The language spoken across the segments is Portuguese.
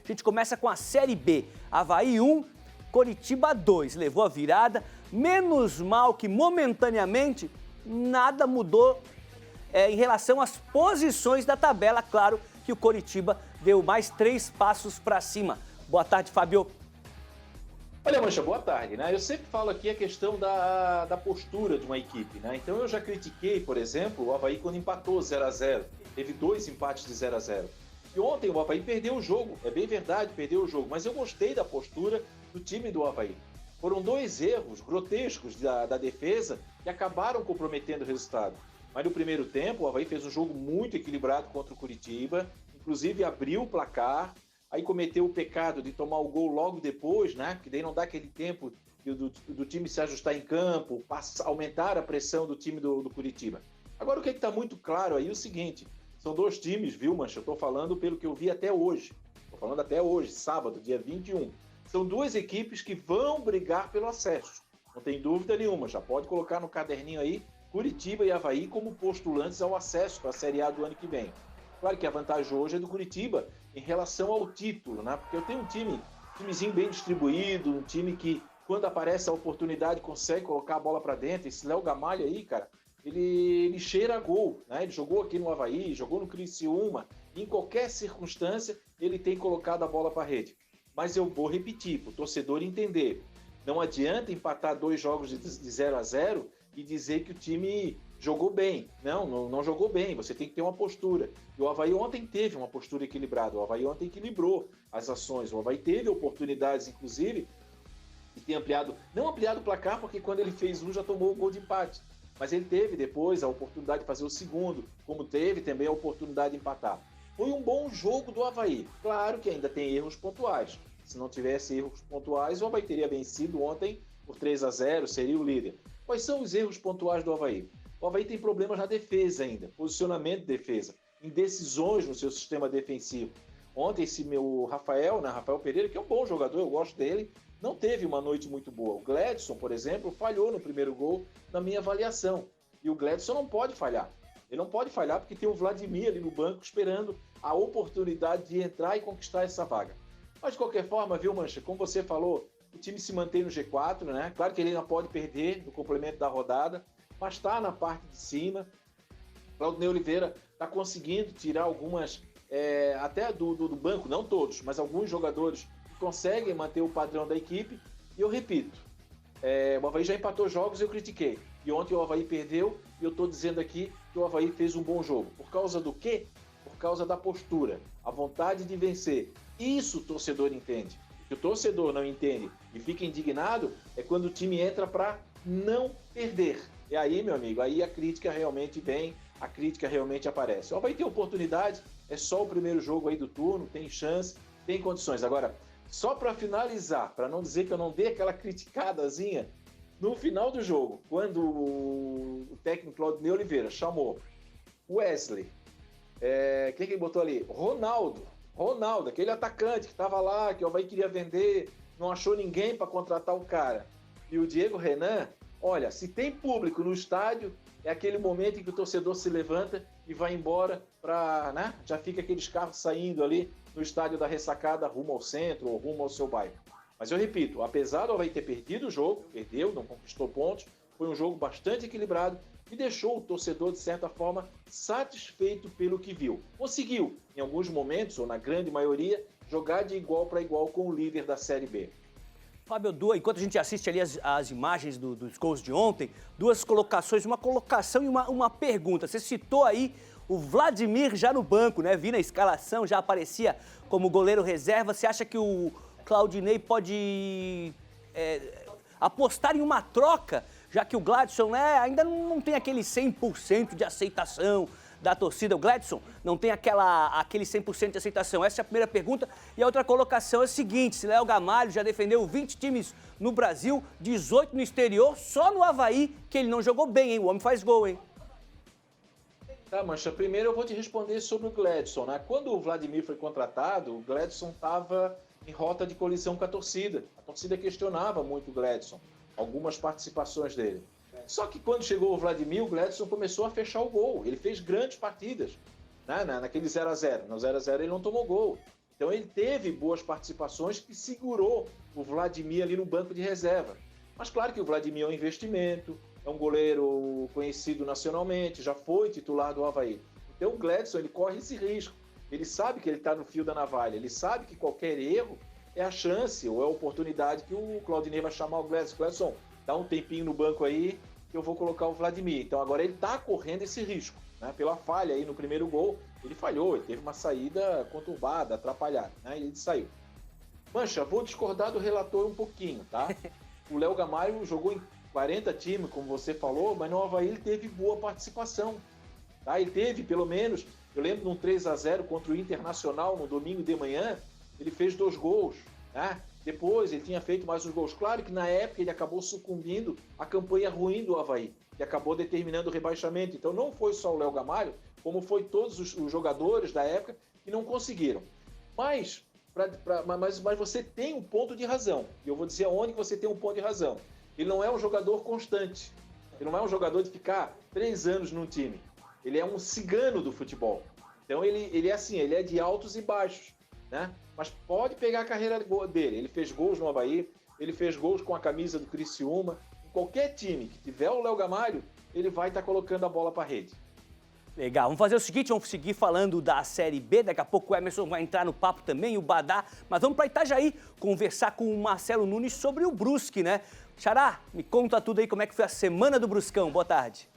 A gente começa com a Série B. Avaí 1, Coritiba 2. Levou a virada. Menos mal que momentaneamente nada mudou em relação às posições da tabela. Claro que o Coritiba deu mais 3 passos para cima. Boa tarde, Fábio. Olha, Mancha, boa tarde, né? Eu sempre falo aqui a questão da postura de uma equipe, né? Então eu já critiquei, por exemplo, o Avaí quando empatou 0-0. Teve 2 empates de 0-0. E ontem o Avaí perdeu o jogo, é bem verdade, perdeu o jogo, mas eu gostei da postura do time do Avaí. Foram 2 erros grotescos da defesa que acabaram comprometendo o resultado. Mas no primeiro tempo, o Avaí fez um jogo muito equilibrado contra o Coritiba, inclusive abriu o placar, aí cometeu o pecado de tomar o gol logo depois, né? Porque daí não dá aquele tempo do time se ajustar em campo, aumentar a pressão do time do Coritiba. Agora o que está muito claro aí é o seguinte, são 2 times, viu, Mancha? Eu estou falando pelo que eu vi até hoje. Estou falando até hoje, sábado, dia 21. São 2 equipes que vão brigar pelo acesso. Não tem dúvida nenhuma, já pode colocar no caderninho aí Coritiba e Avaí como postulantes ao acesso para a Série A do ano que vem. Claro que a vantagem hoje é do Coritiba em relação ao título, né? Porque eu tenho um timezinho bem distribuído, um time que, quando aparece a oportunidade, consegue colocar a bola para dentro. Esse Léo Gamalho aí, cara, ele cheira a gol, né? Ele jogou aqui no Avaí, jogou no Criciúma, em qualquer circunstância ele tem colocado a bola para a rede. Mas eu vou repetir, para o torcedor entender, não adianta empatar 2 jogos de 0-0 e dizer que o time jogou bem. Não jogou bem, você tem que ter uma postura. E o Avaí ontem teve uma postura equilibrada, o Avaí ontem equilibrou as ações, o Avaí teve oportunidades, inclusive, de ter não ampliado o placar, porque quando ele fez um já tomou o gol de empate, mas ele teve depois a oportunidade de fazer o segundo, como teve também a oportunidade de empatar. Foi um bom jogo do Avaí, claro que ainda tem erros pontuais. Se não tivesse erros pontuais, o Avaí teria vencido ontem por 3-0, seria o líder. Quais são os erros pontuais do Avaí? O Avaí tem problemas na defesa ainda, posicionamento de defesa, indecisões no seu sistema defensivo. Ontem esse meu Rafael Pereira, que é um bom jogador, eu gosto dele, não teve uma noite muito boa. O Gledson, por exemplo, falhou no primeiro gol na minha avaliação. E o Gledson não pode falhar. Ele não pode falhar porque tem o Vladimir ali no banco esperando a oportunidade de entrar e conquistar essa vaga. Mas de qualquer forma, viu, Mancha, como você falou, o time se mantém no G4, né? Claro que ele ainda pode perder no complemento da rodada, mas está na parte de cima. Claudinei Oliveira está conseguindo tirar algumas, até do banco, não todos, mas alguns jogadores que conseguem manter o padrão da equipe. E eu repito, o Avaí já empatou jogos e eu critiquei. E ontem o Avaí perdeu e eu estou dizendo aqui que o Avaí fez um bom jogo. Por causa do quê? Por causa da postura, a vontade de vencer. Isso o torcedor entende. O que o torcedor não entende e fica indignado é quando o time entra para não perder. E aí, meu amigo, aí a crítica realmente vem, a crítica realmente aparece. Ó, vai ter oportunidade, é só o primeiro jogo aí do turno, tem chance, tem condições. Agora, só para finalizar, para não dizer que eu não dei aquela criticadazinha, no final do jogo, quando o técnico Claudinei Oliveira chamou Wesley, quem que ele botou ali? Ronaldo, aquele atacante que estava lá, que o Avaí queria vender, não achou ninguém para contratar o cara. E o Diego Renan, olha, se tem público no estádio, é aquele momento em que o torcedor se levanta e vai embora para, né? Já fica aqueles carros saindo ali no estádio da ressacada rumo ao centro ou rumo ao seu bairro. Mas eu repito, apesar do Avaí ter perdido o jogo, perdeu, não conquistou pontos, foi um jogo bastante equilibrado e deixou o torcedor, de certa forma, satisfeito pelo que viu. Conseguiu, em alguns momentos, ou na grande maioria, jogar de igual para igual com o líder da Série B. Fábio, enquanto a gente assiste ali as imagens dos gols de ontem, 2 colocações, uma colocação e uma pergunta. Você citou aí o Vladimir já no banco, né? Vi na escalação, já aparecia como goleiro reserva. Você acha que o Claudinei pode apostar em uma troca, já que o Gladson, né, ainda não tem aquele 100% de aceitação da torcida? O Gladson não tem aquele 100% de aceitação. Essa é a primeira pergunta. E a outra colocação é a seguinte: se Léo Gamalho já defendeu 20 times no Brasil, 18 no exterior, só no Avaí que ele não jogou bem, hein? O homem faz gol, hein? Tá, Mancha, primeiro eu vou te responder sobre o Gledson, né? Quando o Vladimir foi contratado, o Gledson estava em rota de colisão com a torcida. A torcida questionava muito o Gledson, algumas participações dele. Só que quando chegou o Vladimir, o Gledson começou a fechar o gol. Ele fez grandes partidas, né? Naquele 0-0. No 0-0 ele não tomou gol. Então ele teve boas participações que segurou o Vladimir ali no banco de reserva. Mas claro que o Vladimir é um investimento, é um goleiro conhecido nacionalmente, já foi titular do Avaí. Então o Gladson, ele corre esse risco. Ele sabe que ele está no fio da navalha, ele sabe que qualquer erro é a chance ou é a oportunidade que o Claudinei vai chamar o Gladson. Gladson, dá um tempinho no banco aí que eu vou colocar o Vladimir. Então agora ele está correndo esse risco, né? Pela falha aí no primeiro gol, ele falhou, ele teve uma saída conturbada, atrapalhada, né? E ele saiu. Mancha, vou discordar do relator um pouquinho, tá? O Léo Gamalho jogou em 40 times, como você falou, mas no Avaí ele teve boa participação, tá? Ele teve, pelo menos, eu lembro de um 3-0 contra o Internacional no domingo de manhã, ele fez 2 gols, né? Depois ele tinha feito mais uns gols. Claro que na época ele acabou sucumbindo à campanha ruim do Avaí, que acabou determinando o rebaixamento. Então não foi só o Léo Gamalho, como foi todos os jogadores da época que não conseguiram. Mas você tem um ponto de razão. E eu vou dizer aonde que você tem um ponto de razão. Ele não é um jogador constante. Ele não é um jogador de ficar 3 anos num time. Ele é um cigano do futebol. Então ele é assim, ele é de altos e baixos, né? Mas pode pegar a carreira dele. Ele fez gols no Avaí, ele fez gols com a camisa do Criciúma. Em qualquer time que tiver o Léo Gamalho, ele vai estar colocando a bola para a rede. Legal, vamos fazer o seguinte, vamos seguir falando da Série B, daqui a pouco o Emerson vai entrar no papo também, o Badá, mas vamos para Itajaí conversar com o Marcelo Nunes sobre o Brusque, né? Xará, me conta tudo aí, como é que foi a semana do Bruscão, boa tarde.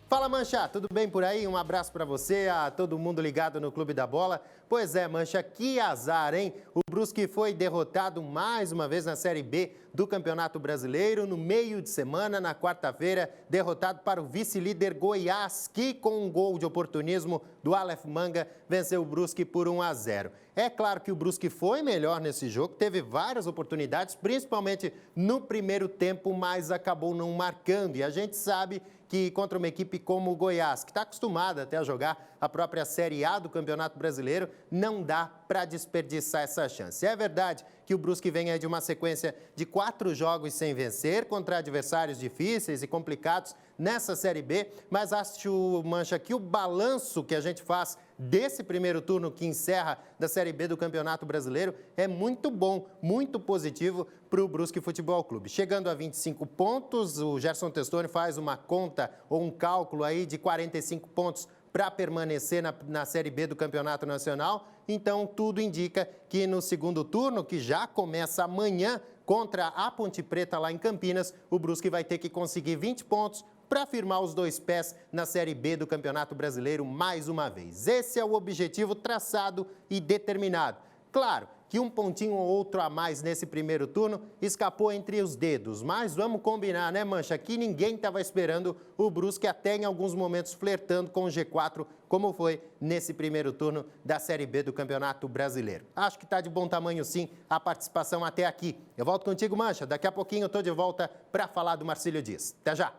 Fala, Mancha, tudo bem por aí? Um abraço para você, a todo mundo ligado no Clube da Bola. Pois é, Mancha, que azar, hein? O Brusque foi derrotado mais uma vez na Série B do Campeonato Brasileiro, no meio de semana, na quarta-feira, derrotado para o vice-líder Goiás, que com um gol de oportunismo do Aleph Manga, venceu o Brusque por 1-0. É claro que o Brusque foi melhor nesse jogo, teve várias oportunidades, principalmente no primeiro tempo, mas acabou não marcando. E a gente sabe que contra uma equipe como o Goiás, que está acostumada até a jogar a própria Série A do Campeonato Brasileiro, não dá para desperdiçar essa chance. É verdade que o Brusque vem aí de uma sequência de 4 jogos sem vencer contra adversários difíceis e complicados nessa Série B, mas acho, Mancha, que o balanço que a gente faz desse primeiro turno que encerra da Série B do Campeonato Brasileiro é muito bom, muito positivo para o Brusque Futebol Clube. Chegando a 25 pontos, o Gerson Testoni faz uma conta ou um cálculo aí de 45 pontos para permanecer na Série B do Campeonato Nacional. Então, tudo indica que no segundo turno, que já começa amanhã, contra a Ponte Preta lá em Campinas, o Brusque vai ter que conseguir 20 pontos para firmar os 2 pés na Série B do Campeonato Brasileiro mais uma vez. Esse é o objetivo traçado e determinado. Claro que um pontinho ou outro a mais nesse primeiro turno escapou entre os dedos, mas vamos combinar, né, Mancha, que ninguém estava esperando o Brusque até em alguns momentos flertando com o G4, como foi nesse primeiro turno da Série B do Campeonato Brasileiro. Acho que está de bom tamanho, sim, a participação até aqui. Eu volto contigo, Mancha. Daqui a pouquinho eu estou de volta para falar do Marcílio Dias. Até já!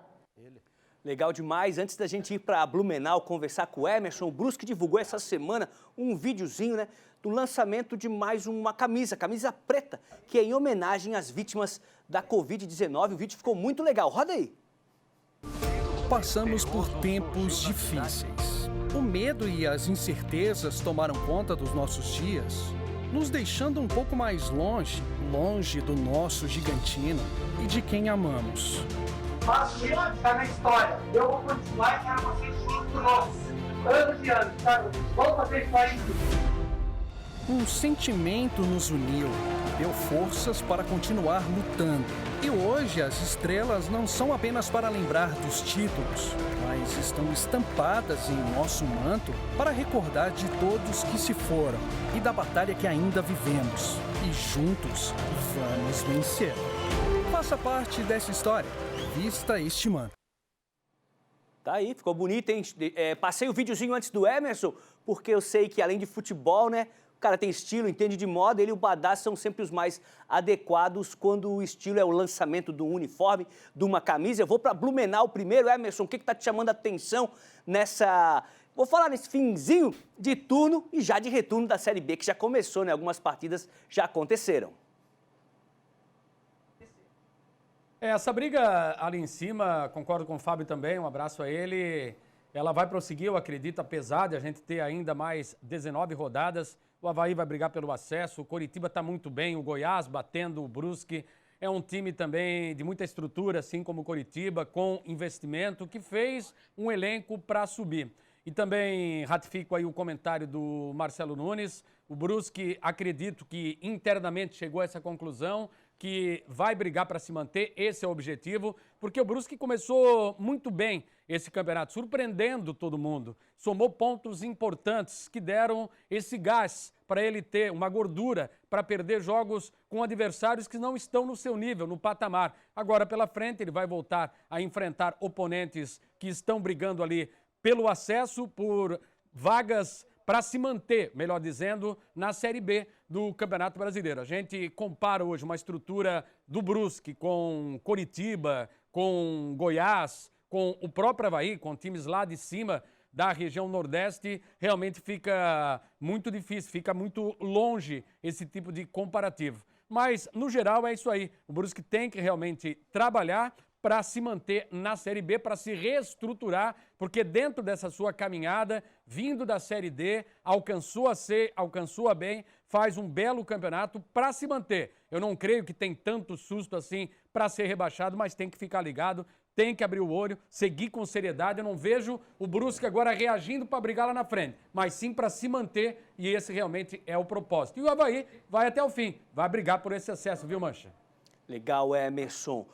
Legal demais. Antes da gente ir para Blumenau conversar com o Emerson, o Brusque divulgou essa semana um videozinho, né, do lançamento de mais uma camisa preta, que é em homenagem às vítimas da Covid-19. O vídeo ficou muito legal. Roda aí. Passamos por tempos difíceis. O medo e as incertezas tomaram conta dos nossos dias, nos deixando um pouco mais longe do nosso Gigantino e de quem amamos. Mas isso está na história. Eu vou continuar e quero vocês juntos conosco. Anos e anos, sabe? Vamos fazer história em tudo. Um sentimento nos uniu, deu forças para continuar lutando. E hoje as estrelas não são apenas para lembrar dos títulos, mas estão estampadas em nosso manto para recordar de todos que se foram e da batalha que ainda vivemos. E juntos vamos vencer. Faça parte dessa história. Vista este manto. Tá aí, ficou bonito, hein? Passei o videozinho antes do Emerson, porque eu sei que além de futebol, né, o cara tem estilo, entende de moda, ele e o Badá são sempre os mais adequados quando o estilo é o lançamento do uniforme, de uma camisa. Eu vou para Blumenau primeiro. Emerson, o que está te chamando a atenção nessa... Vou falar nesse finzinho de turno e já de retorno da Série B, que já começou, né? Algumas partidas já aconteceram. Essa briga ali em cima, concordo com o Fábio também, um abraço a ele. Ela vai prosseguir, eu acredito, apesar de a gente ter ainda mais 19 rodadas O Avaí vai brigar pelo acesso, o Coritiba está muito bem, o Goiás batendo o Brusque. É um time também de muita estrutura, assim como o Coritiba, com investimento, que fez um elenco para subir. E também ratifico aí o comentário do Marcelo Nunes. O Brusque, acredito que internamente chegou a essa conclusão, que vai brigar para se manter, esse é o objetivo, porque o Brusque começou muito bem esse campeonato, surpreendendo todo mundo. Somou pontos importantes que deram esse gás para ele ter uma gordura para perder jogos com adversários que não estão no seu nível, no patamar. Agora, pela frente, ele vai voltar a enfrentar oponentes que estão brigando ali pelo acesso, por vagas para se manter, melhor dizendo, na Série B do Campeonato Brasileiro. A gente compara hoje uma estrutura do Brusque com Coritiba, com Goiás, com o próprio Avaí, com times lá de cima da região Nordeste, realmente fica muito difícil, fica muito longe esse tipo de comparativo. Mas, no geral, é isso aí. O Brusque tem que realmente trabalhar para se manter na Série B, para se reestruturar, porque dentro dessa sua caminhada, vindo da Série D, alcançou a C, alcançou a B, faz um belo campeonato para se manter. Eu não creio que tem tanto susto assim para ser rebaixado, mas tem que ficar ligado, tem que abrir o olho, seguir com seriedade. Eu não vejo o Brusque agora reagindo para brigar lá na frente, mas sim para se manter, e esse realmente é o propósito. E o Avaí vai até o fim, vai brigar por esse acesso, viu, Mancha? Legal, Emerson.